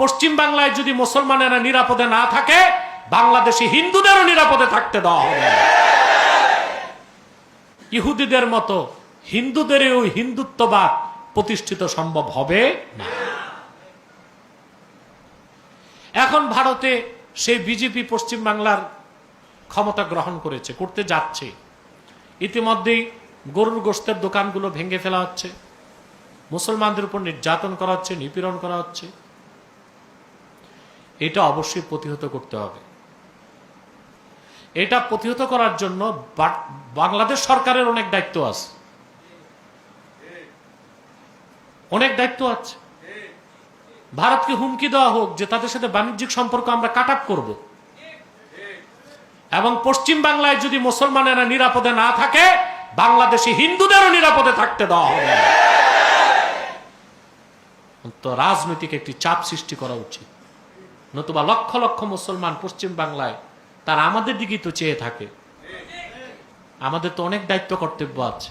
পশ্চিম বাংলায় যদি মুসলমানেরা নিরাপদে না থাকে, বাংলাদেশি হিন্দুদেরও নিরাপদে থাকতে দেওয়া হবে। ইহুদিদের মতো হিন্দুদেরও হিন্দুত্ববাদ প্রতিষ্ঠিত সম্ভব হবে না। এখন ভারতে সেই বিজেপি পশ্চিম বাংলার ক্ষমতা গ্রহণ করেছে, করতে যাচ্ছে। ইতিমধ্যেই গরুর গোশতের দোকানগুলো ভেঙে ফেলা হচ্ছে, মুসলমানদের উপর নির্যাতন করা হচ্ছে, নিপীড়ন করা হচ্ছে। এটা অবশ্যই প্রতিহত করতে হবে। এটা প্রতিহত করার জন্য বাংলাদেশ সরকারের অনেক দায়িত্ব আছে, অনেক দায়িত্ব আছে। ভারতকে হুমকি দেওয়া হোক যে তাদের সাথে বাণিজ্যিক সম্পর্ক আমরা কাট আপ করব, এবং পশ্চিম বাংলায় যদি মুসলমানেরা নিরাপদে না থাকে, বাংলাদেশি হিন্দুদেরও নিরাপদে থাকতে দেওয়া হবে। তো রাজনৈতিক একটি চাপ সৃষ্টি করা উচিত, নতুবা লক্ষ লক্ষ মুসলমান পশ্চিম বাংলায় তারা আমাদের দিকেই তো চেয়ে থাকে। আমাদের তো অনেক দায়িত্ব কর্তব্য আছে।